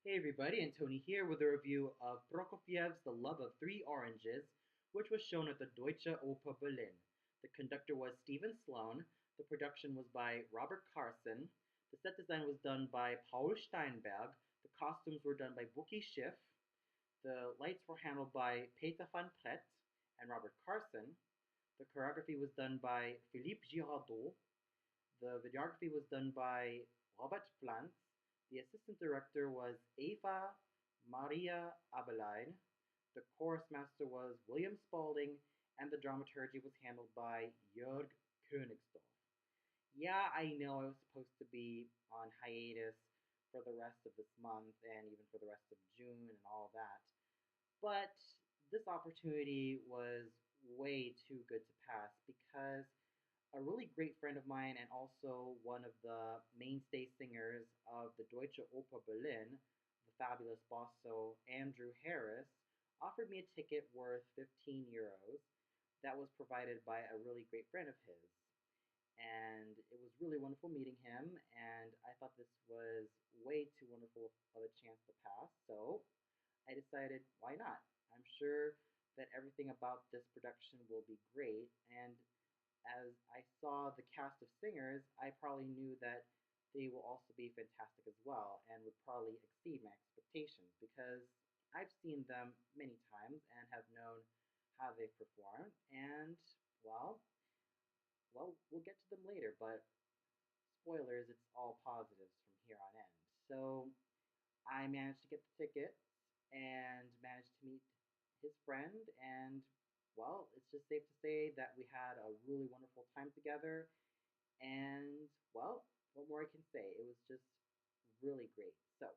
Hey everybody, and Tony here with a review of Prokofiev's The Love of Three Oranges, which was shown at the Deutsche Oper Berlin. The conductor was Stephen Sloan, the production was by Robert Carson, the set design was done by Paul Steinberg, the costumes were done by Buki Schiff, the lights were handled by Peter van Pret and Robert Carson, the choreography was done by Philippe Girardot, the videography was done by Robert Pflanz. The assistant director was Eva Maria Abelein. The chorus master was William Spalding, and the dramaturgy was handled by Jörg Königsdorf. Yeah, I know I was supposed to be on hiatus for the rest of this month and even for the rest of June and all that. But this opportunity was way too good to pass because a really great friend of mine and also one of the mainstay singers of the Deutsche Oper Berlin, the fabulous basso Andrew Harris, offered me a ticket worth 15 euros that was provided by a really great friend of his. And it was really wonderful meeting him, and I thought this was way too wonderful of a chance to pass, so I decided why not? I'm sure that everything about this production will be great, and as I saw the cast of singers, I probably knew that they will also be fantastic as well and would probably exceed my expectations because I've seen them many times and have known how they perform. And well, we'll get to them later, but spoilers, it's all positives from here on in. So I managed to get the tickets and managed to meet his friend. And, well, it's just safe to say that we had a really wonderful time together. And, well, what more I can say? It was just really great. So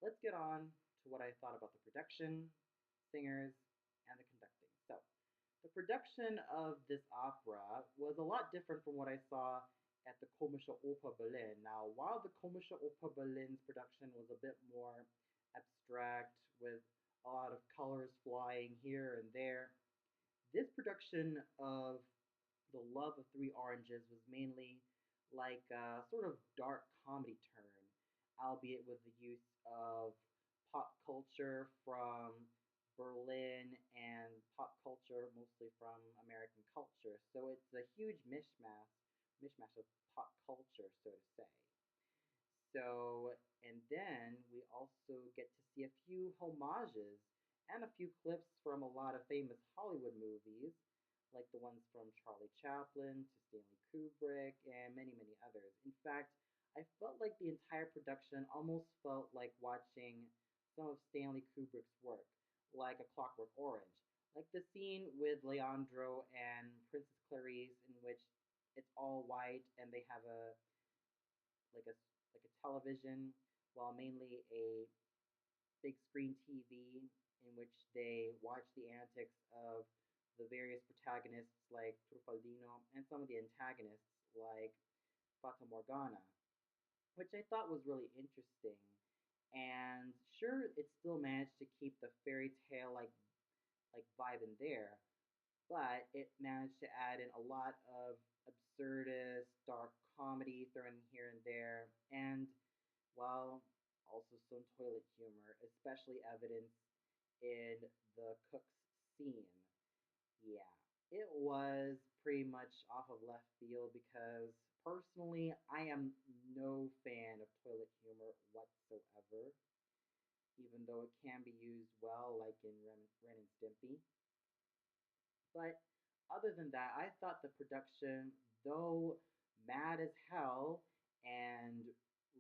let's get on to what I thought about the production, singers, and the conducting. So, the production of this opera was a lot different from what I saw at the Komische Oper Berlin. Now, while the Komische Oper Berlin's production was a bit more abstract with a lot of colors flying here and there, this production of The Love of Three Oranges was mainly like a sort of dark comedy turn, albeit with the use of pop culture from Berlin and pop culture mostly from American culture. So it's a huge mishmash of pop culture, so to say. So, and then we also get to see a few homages and a few clips from a lot of famous Hollywood movies, like the ones from Charlie Chaplin to Stanley Kubrick and many, many others. In fact, I felt like the entire production almost felt like watching some of Stanley Kubrick's work, like A Clockwork Orange. Like the scene with Leandro and Princess Clarice, in which it's all white and they have like a like a television, well, mainly a big screen TV in which they watch the antics of the various protagonists like Trufaldino and some of the antagonists like Fata Morgana, which I thought was really interesting. And sure, it still managed to keep the fairy tale like vibe in there, but it managed to add in a lot of absurdist, dark comedy thrown in here and there, and well, also some toilet humor, especially evident in the cook's scene. Yeah, it was pretty much off of left field because personally, I am no fan of toilet humor whatsoever, even though it can be used well, like in Ren and Stimpy. But other than that, I thought the production, though mad as hell and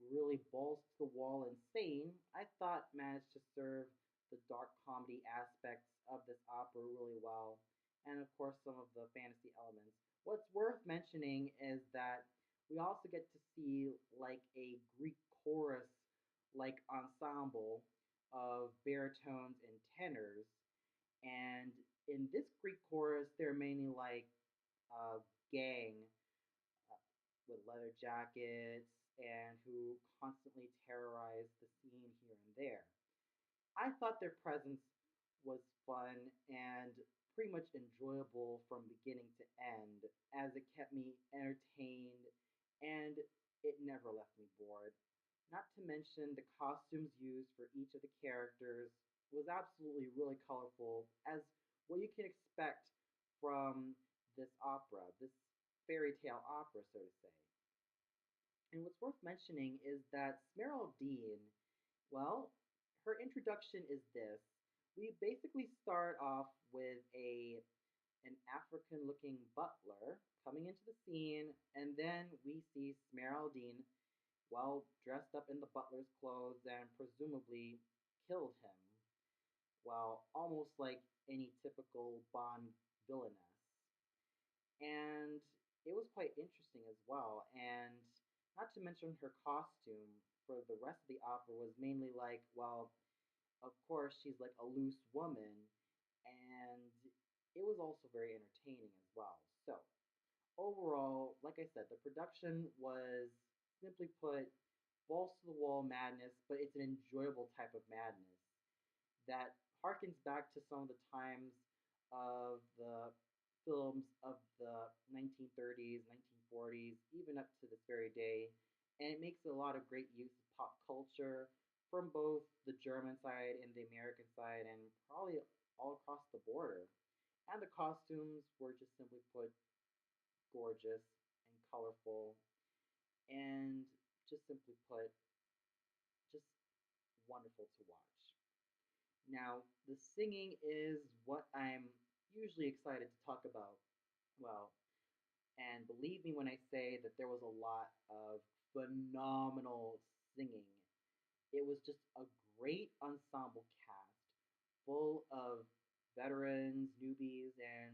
really balls to the wall insane, I thought managed to serve the dark comedy aspects of this opera really well, and of course some of the fantasy elements. What's worth mentioning is that we also get to see like a Greek chorus like ensemble of baritones and tenors, and in this Greek chorus, they're mainly like a gang uh, with leather jackets and who constantly terrorize the scene here and there. I thought their presence was fun and pretty much enjoyable from beginning to end, as it kept me entertained and it never left me bored. Not to mention the costumes used for each of the characters was absolutely really colorful, as what you can expect from this opera, this fairy tale opera, so to say. And what's worth mentioning is that Smeraldine, well, her introduction is this. We basically start off with a an African looking butler coming into the scene, and then we see Smeraldine well dressed up in the butler's clothes and presumably killed him. Well, almost like any typical Bond villainess. And it was quite interesting as well. And not to mention her costume for the rest of the opera was mainly like, well, of course, she's like a loose woman, and it was also very entertaining as well. So, overall, like I said, the production was simply put balls to the wall madness, but it's an enjoyable type of madness that harkens back to some of the times of the films of the 1930s, 1940s, even up to this very day. And it makes a lot of great use of pop culture from both the German side and the American side, and probably all across the border. And the costumes were just simply put gorgeous and colorful, and just simply put, just wonderful to watch. Now, the singing is what I'm usually excited to talk about. Well, and believe me when I say that there was a lot of phenomenal singing. It was just a great ensemble cast full of veterans, newbies, and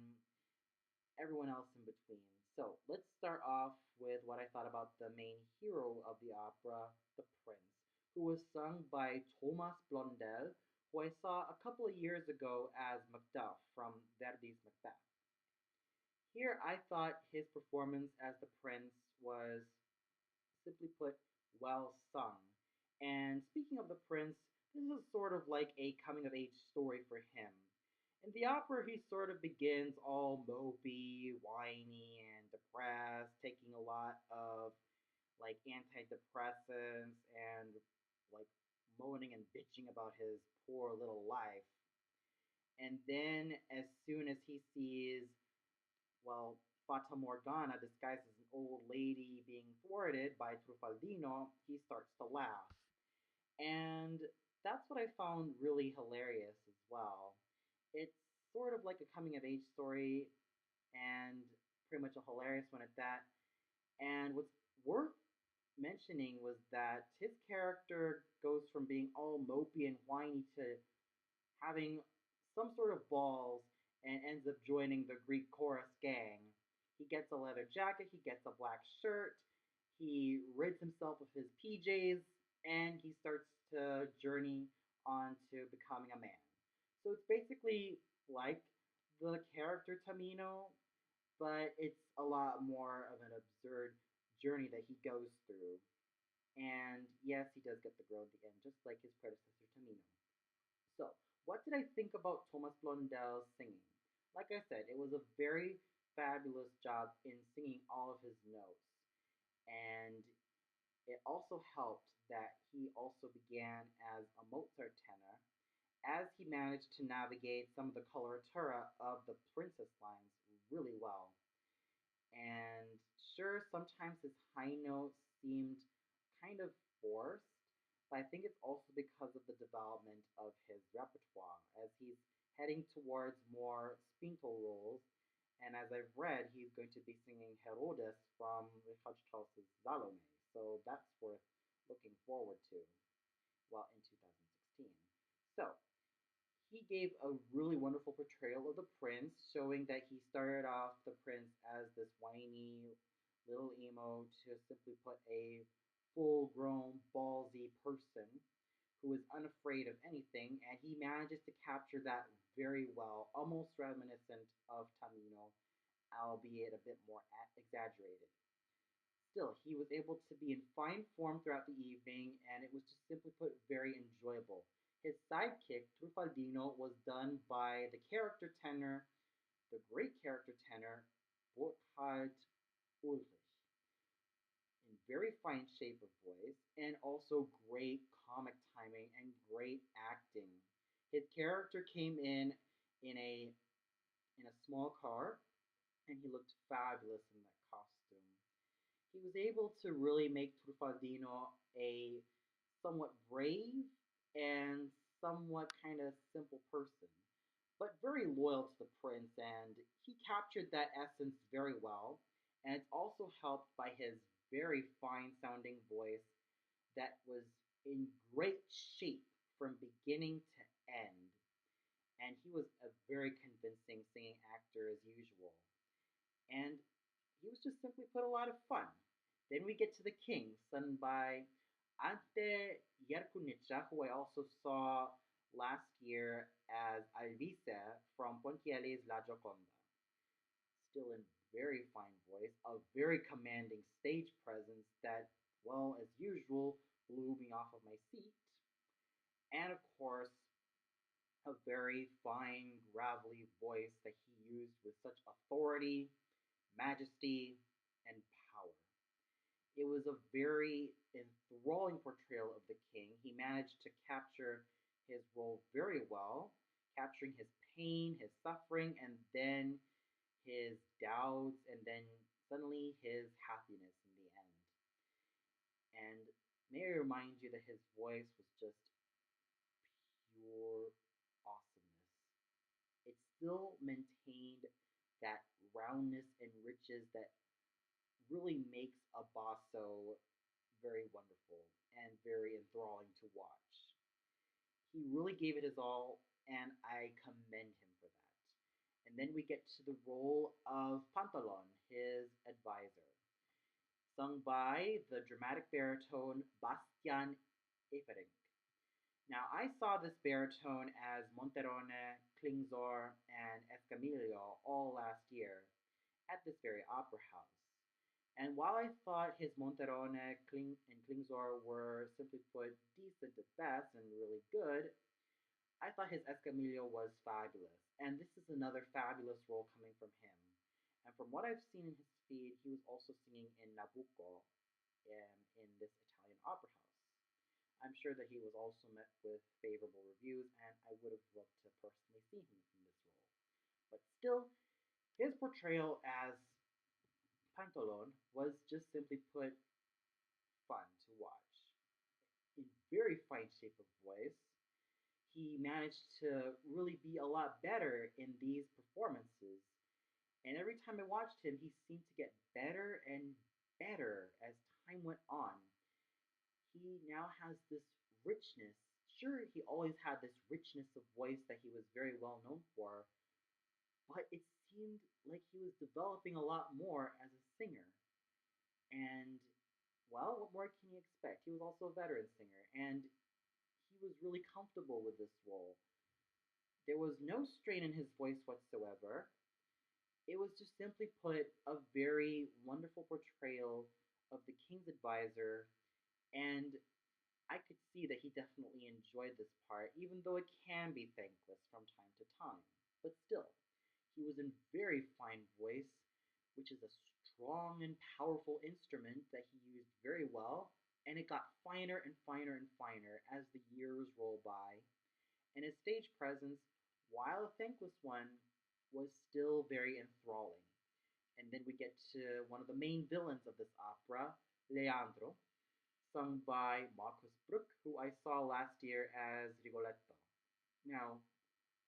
everyone else in between. So let's start off with what I thought about the main hero of the opera, the Prince, who was sung by Thomas Blondel, who I saw a couple of years ago as Macduff from Verdi's Macbeth. Here I thought his performance as the Prince was, simply put, well sung. And speaking of the Prince, this is sort of like a coming of age story for him. In the opera, he sort of begins all mopey, whiny, and depressed, taking a lot of like antidepressants and like moaning and bitching about his poor little life. And then, as soon as he sees, well, Fata Morgana disguised as an old lady being thwarted by Trufaldino, he starts to laugh. And that's what I found really hilarious as well. It's sort of like a coming of age story and pretty much a hilarious one at that. And what's worth mentioning was that his character goes from being all mopey and whiny to having some sort of balls and ends up joining the Greek chorus gang. He gets a leather jacket, he gets a black shirt, he rids himself of his PJs, and he starts to journey on to becoming a man. So it's basically like the character Tamino, but it's a lot more of an absurd journey that he goes through. And yes, he does get the girl at the end, just like his predecessor Tamino. So, what did I think about Thomas Blondel's singing? Like I said, it was a very fabulous job in singing all of his notes. And it also helped that he also began as a Mozart tenor, as he managed to navigate some of the coloratura of the princess lines really well. And sure, sometimes his high notes seemed kind of forced, but I think it's also because of the development of his repertoire as he's heading towards more spinto roles. And as I've read, he's going to be singing Herodes from Richard Strauss's Salome. So that's worth looking forward to, well, in 2016. So he gave a really wonderful portrayal of the prince, showing that he started off the prince as this whiny little emo to simply put a full grown, ballsy person who is unafraid of anything, and he manages to capture that very well, almost reminiscent of Tamino, albeit a bit more exaggerated. Still, he was able to be in fine form throughout the evening, and it was just simply put very enjoyable. His sidekick, Trufaldino, was done by the character tenor, the great character tenor, Burkhard Ulrich. very fine shape of voice and also great comic timing and great acting. His character came in a small car and he looked fabulous in that costume. He was able to really make Trufaldino a somewhat brave and somewhat kind of simple person, but very loyal to the prince, and he captured that essence very well. And it's also helped by his very fine sounding voice that was in great shape from beginning to end. And he was a very convincing singing actor as usual. And he was just simply put a lot of fun. Then we get to the King, sung by Ante Yerkunica, who I also saw last year as Alvise from Pontiele's La Gioconda. Still in very fine voice, a very commanding stage presence that, well, as usual, blew me off of my seat. And of course, a very fine, gravelly voice that he used with such authority, majesty, and power. It was a very enthralling portrayal of the king. He managed to capture his role very well, capturing his pain, his suffering, and then his doubts, and then suddenly his happiness in the end. And may I remind you that his voice was just pure awesomeness. It still maintained that roundness and riches that really makes a basso very wonderful and very enthralling to watch. He really gave it his all, and I commend him for that. And then we get to the role of Pantalon, his advisor, sung by the dramatic baritone Bastian Eferink. Now, I saw this baritone as Monterone, Klingzor, and Escamillo all last year at this very opera house. And while I thought his Monterone and Klingzor were simply put decent at best and really good, I thought his Escamillo was fabulous. And this is another fabulous role coming from him. And from what I've seen in his feed, he was also singing in Nabucco in this Italian opera house. I'm sure that he was also met with favorable reviews, and I would have loved to personally see him in this role. But still, his portrayal as Pantalon was just simply put fun to watch. In very fine shape of voice, he managed to really be a lot better in these performances. And every time I watched him, he seemed to get better and better as time went on. He now has this richness. Sure, he always had this richness of voice that he was very well known for, but it seemed like he was developing a lot more as a singer. And, well, what more can you expect? He was also a veteran singer, and he was really comfortable with this role. There was no strain in his voice whatsoever. It was just simply put a very wonderful portrayal of the king's advisor, and I could see that he definitely enjoyed this part, even though it can be thankless from time to time. But still, he was in very fine voice, which is a strong and powerful instrument that he used very well, and it got finer and finer and finer as the years roll by. And his stage presence, while a thankless one, was still very enthralling. And then we get to one of the main villains of this opera, Leandro, sung by Markus Bruck, who I saw last year as Rigoletto. Now,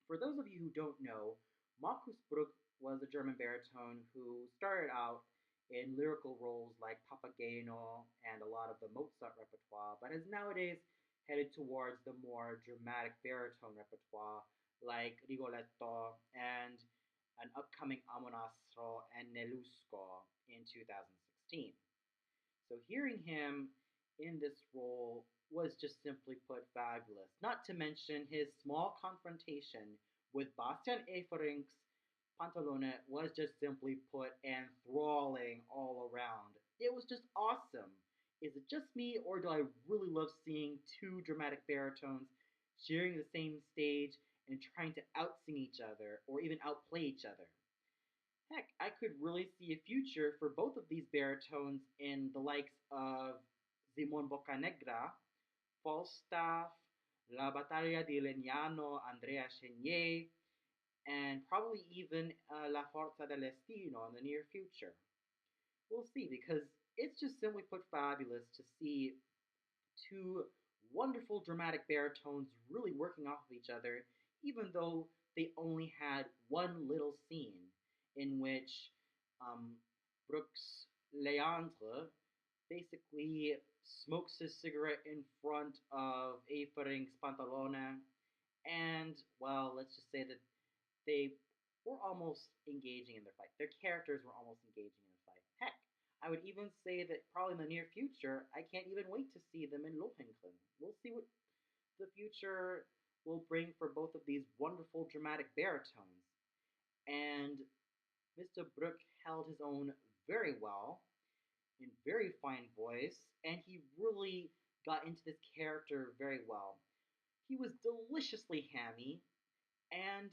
for those of you who don't know, Markus Bruck was a German baritone who started out in lyrical roles like Papageno and a lot of the Mozart repertoire, but has nowadays headed towards the more dramatic baritone repertoire like Rigoletto and an upcoming Amonastro and Nelusco in 2016. So hearing him in this role was just simply put fabulous. Not to mention his small confrontation with Bastian Eferink's Pantalone was just simply put enthralling all around. It was just awesome. Is it just me, or do I really love seeing two dramatic baritones sharing the same stage and trying to outsing each other or even outplay each other? Heck, I could really see a future for both of these baritones in the likes of Simon Boccanegra, Falstaff, La Battaglia di Legnano, Andrea Chenier, and probably even La Forza del Destino in the near future. We'll see, because it's just simply put fabulous to see two wonderful dramatic baritones really working off of each other, even though they only had one little scene in which um, Brooks Leandre basically smokes his cigarette in front of Avering's Pantalone, and, well, let's just say that they were almost engaging in their fight. Their characters were almost engaging in a fight. Heck, I would even say that probably in the near future, I can't even wait to see them in Lohengrin. We'll see what the future will bring for both of these wonderful dramatic baritones. And Mr. Brook held his own very well, in very fine voice, and he really got into this character very well. He was deliciously hammy and,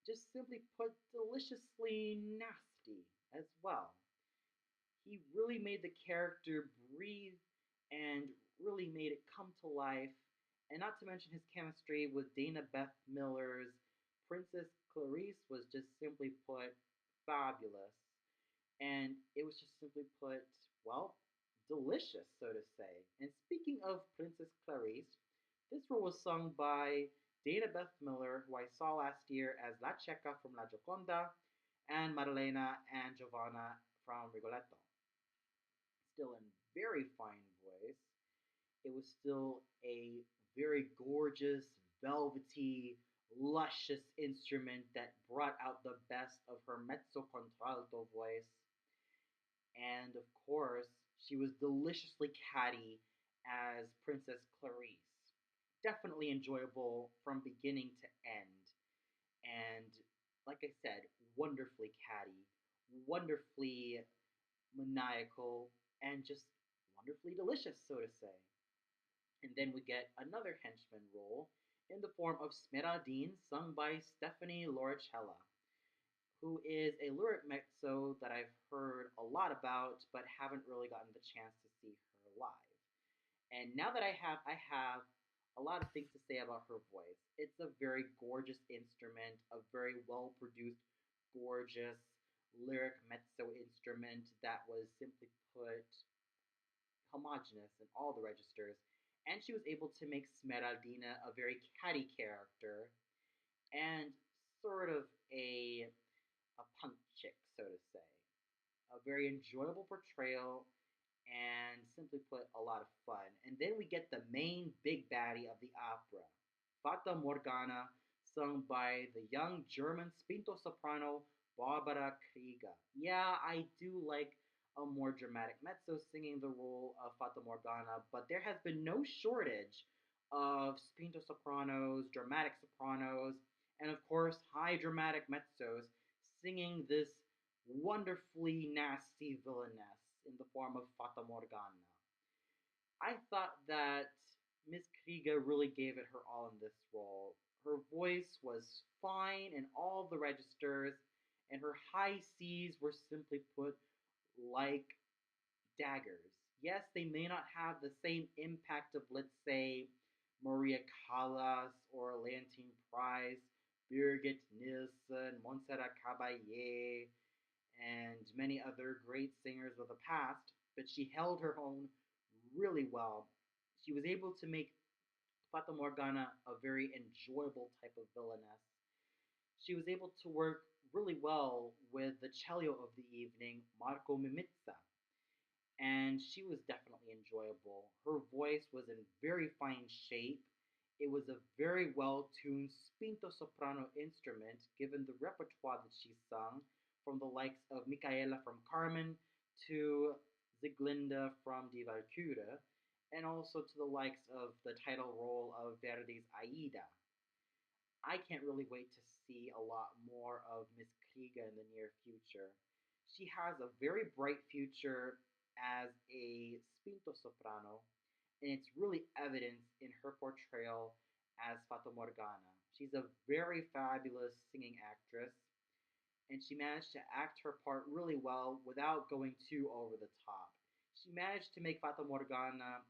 just simply put, deliciously nasty as well. He really made the character breathe and really made it come to life. And not to mention his chemistry with Dana Beth Miller's Princess Clarice was just simply put fabulous. And it was just simply put, well, delicious, so to say. And speaking of Princess Clarice, this role was sung by Dana Beth Miller, who I saw last year as La Checa from La Gioconda, and Maddalena and Giovanna from Rigoletto. Still in very fine voice. It was still a very gorgeous, velvety, luscious instrument that brought out the best of her mezzo contralto voice. And of course, she was deliciously catty as Princess Clarice. Definitely enjoyable from beginning to end. And like I said, wonderfully catty, wonderfully maniacal, and just wonderfully delicious, so to say. And then we get another henchman role in the form of Smeraldine, sung by Stephanie Loricella, who is a lyric mezzo that I've heard a lot about, but haven't really gotten the chance to see her live. And now that I have a lot of things to say about her voice. It's a very gorgeous instrument, a very well produced, gorgeous lyric mezzo instrument that was simply put homogeneous in all the registers. And she was able to make Smeraldina a very catty character and sort of a punk chick, so to say. A very enjoyable portrayal and, simply put, a lot of fun. And then we get the main big baddie of the opera, Fata Morgana, sung by the young German spinto soprano Barbara Krieger. Yeah, I do like a more dramatic mezzo singing the role of Fata Morgana, but there has been no shortage of spinto sopranos, dramatic sopranos, and of course high dramatic mezzos singing this wonderfully nasty villainess in the form of Fata Morgana. I thought that Miss Krieger really gave it her all in this role. Her voice was fine in all the registers, and her high C's were, simply put, like daggers. Yes, they may not have the same impact of, let's say, Maria Callas or Leontine Price, Birgit Nilsson, Montserrat Caballé, and many other great singers of the past, but she held her own really well. She was able to make Fata Morgana a very enjoyable type of villainess. She was able to work really well with the cello of the evening, Marco Mimica, and she was definitely enjoyable. Her voice was in very fine shape. It was a very well tuned spinto soprano instrument, given the repertoire that she sung, from the likes of Michaela from Carmen to Sieglinde from Die Walküre, and also to the likes of the title role of Verdi's Aida. I can't really wait to see a lot more of Miss Krieger in the near future. She has a very bright future as a spinto soprano, and it's really evident in her portrayal as Fata Morgana. She's a very fabulous singing actress, and she managed to act her part really well without going too over the top. She managed to make Fata Morgana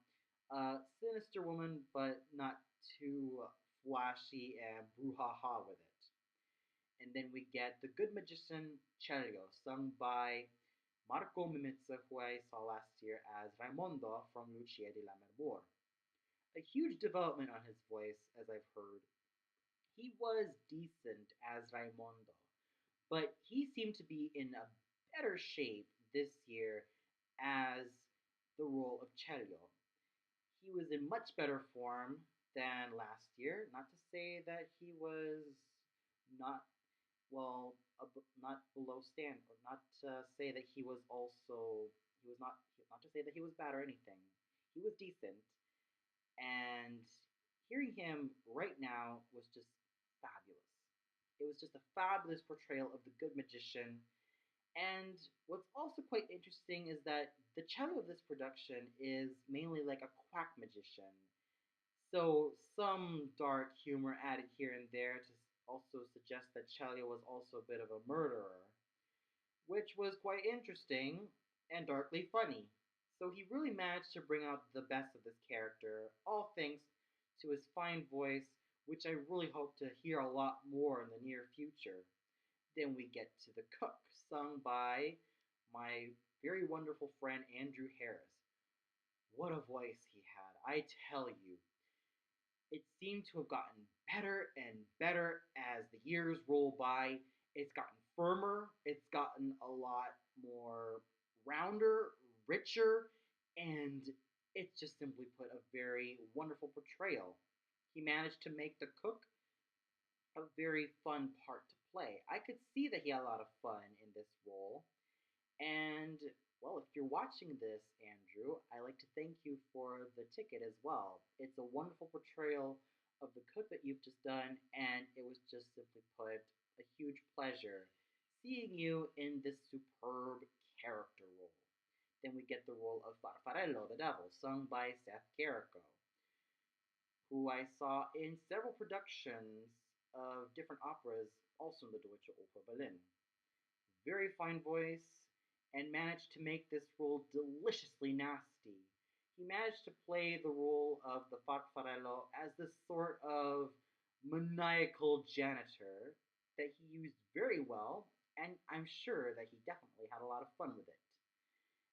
a sinister woman, but not too flashy and brouhaha with it. And then we get The Good Magician Celio, sung by Marco Mimica, who I saw last year as Raimondo from Lucia di Lammermoor. A huge development on his voice, as I've heard. He was decent as Raimondo, but he seemed to be in a better shape this year as the role of Celio. He was in much better form than last year. Not to say that he was not well, not below stand, or not to say that he was also he was not to say that he was bad or anything. He was decent, and hearing him right now was just fabulous. It was just a fabulous portrayal of the good magician. And what's also quite interesting is that the cello of this production is mainly like a quack magician. So some dark humor added here and there to also suggest that Celio was also a bit of a murderer, which was quite interesting and darkly funny. So he really managed to bring out the best of this character, all thanks to his fine voice, which I really hope to hear a lot more in the near future. Then we get to The Cook, sung by my very wonderful friend Andrew Harris. What a voice he had, I tell you. It seemed to have gotten better and better as the years roll by. It's gotten firmer, it's gotten a lot more rounder, richer, and it's just simply put a very wonderful portrayal. He managed to make the cook a very fun part to play. I could see that he had a lot of fun in this role, and well, if you're watching this, Andrew, I like to thank you for the ticket as well. It's a wonderful portrayal of the cook that you've just done, and it was just simply put a huge pleasure seeing you in this superb character role. Then we get the role of Farfarello, the devil, sung by Seth Carrico, who I saw in several productions of different operas, also in the Deutsche Oper Berlin. Very fine voice, and managed to make this role deliciously nasty. He managed to play the role of the Farfarello as this sort of maniacal janitor that he used very well, and I'm sure that he definitely had a lot of fun with it.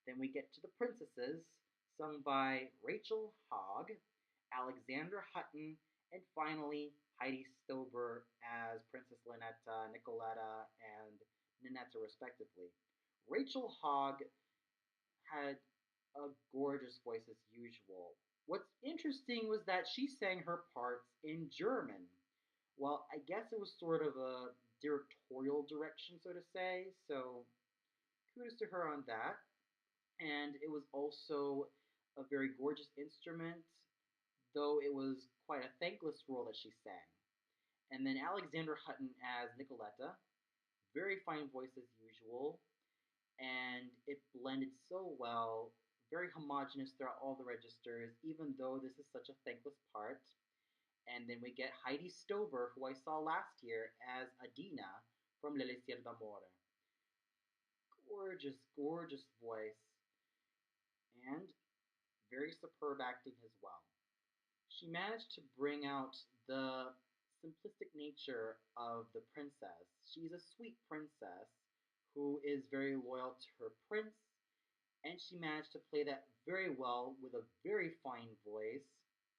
Then we get to the princesses, sung by Rachel Hogg, Alexandra Hutton, and finally Heidi Stober as Princess Lynetta, Nicoletta, and Ninetta, respectively. Rachel Hogg had a gorgeous voice as usual. What's interesting was that she sang her parts in German. Well, I guess it was sort of a directorial direction, so to say, so kudos to her on that. And it was also a very gorgeous instrument, though it was quite a thankless role that she sang. And then Alexandra Hutton as Nicoletta, very fine voice as usual, and it blended so well, very homogenous throughout all the registers, even though this is such a thankless part. And then we get Heidi Stober, who I saw last year as Adina from L'Elixir d'Amore. Gorgeous, gorgeous voice, and very superb acting as well. She managed to bring out the simplistic nature of the princess. She's a sweet princess who is very loyal to her prince, and she managed to play that very well with a very fine voice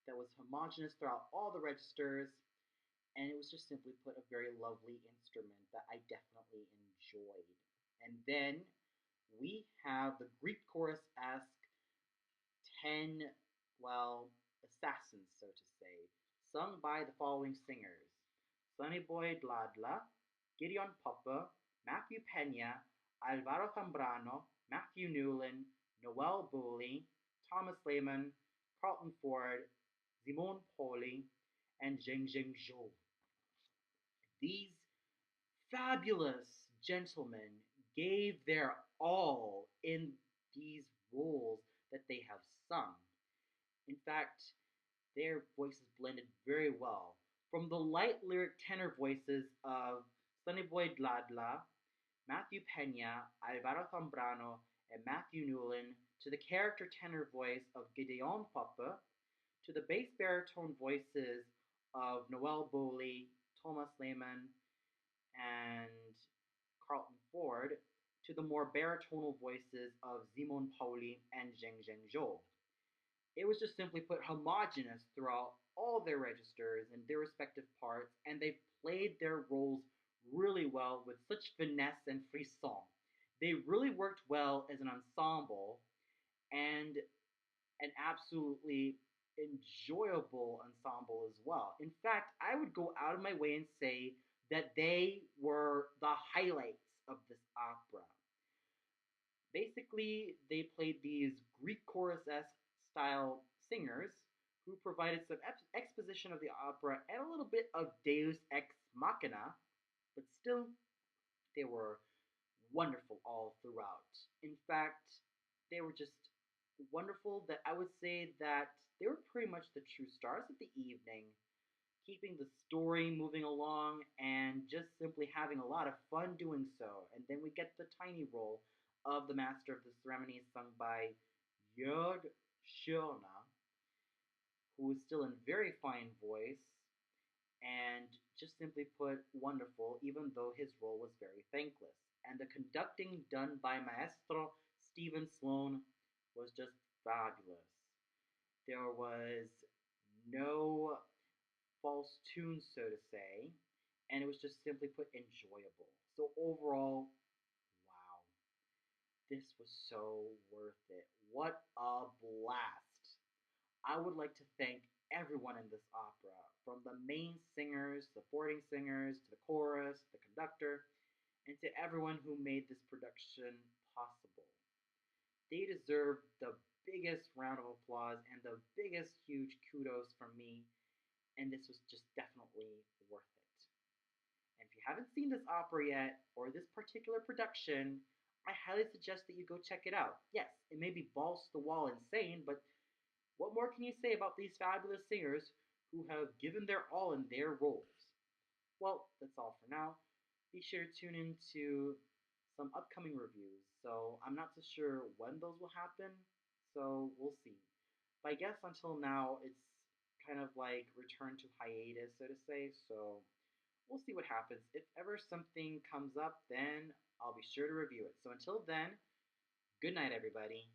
that was homogenous throughout all the registers, and it was just simply put a very lovely instrument that I definitely enjoyed. And then we have the Greek chorus esque 10, well, assassins, so to say, sung by the following singers: Sonny Boy Dladla, Gideon Popper, Matthew Pena, Alvaro Zambrano, Matthew Newland, Noel Booley, Thomas Lehman, Carlton Ford, Simone Poli, and Jing Jing Zhou. These fabulous gentlemen gave their all in these roles that they have sung. In fact, their voices blended very well. From the light lyric tenor voices of Sonny Boy Dladla Matthew Pena, Alvaro Zambrano, and Matthew Newland to the character tenor voice of Gideon Poppe, to the bass baritone voices of Noel Bowley, Thomas Lehman, and Carlton Ford, to the more baritonal voices of Simon Pauli and Zheng Zheng Zhou. It was just simply put homogenous throughout all their registers and their respective parts, and they played their roles really well with such finesse and frisson. They really worked well as an ensemble and an absolutely enjoyable ensemble as well. In fact, I would go out of my way and say that they were the highlights of this opera. Basically, they played these Greek chorus esque style singers who provided some exposition of the opera and a little bit of Deus ex machina, but still, they were wonderful all throughout. In fact, they were just wonderful that I would say that they were pretty much the true stars of the evening, keeping the story moving along and just simply having a lot of fun doing so. And then we get the tiny role of the Master of the Ceremonies sung by Jörg Schörner, who is still in very fine voice and just simply put wonderful, even though his role was very thankless. And the conducting done by Maestro Stephen Sloan was just fabulous. There was no false tunes, so to say, and it was just simply put enjoyable. So overall, wow, this was so worth it. What a blast! I would like to thank everyone in this opera, from the main singers, supporting singers, to the chorus, the conductor, and to everyone who made this production possible. They deserve the biggest round of applause and the biggest huge kudos from me, and this was just definitely worth it. And if you haven't seen this opera yet, or this particular production, I highly suggest that you go check it out. Yes, it may be balls to the wall insane, but what more can you say about these fabulous singers who have given their all in their roles? Well, that's all for now. Be sure to tune in to some upcoming reviews. So I'm not so sure when those will happen, so we'll see. But I guess until now, it's kind of like return to hiatus, so to say. So we'll see what happens. If ever something comes up, then I'll be sure to review it. So until then, good night, everybody.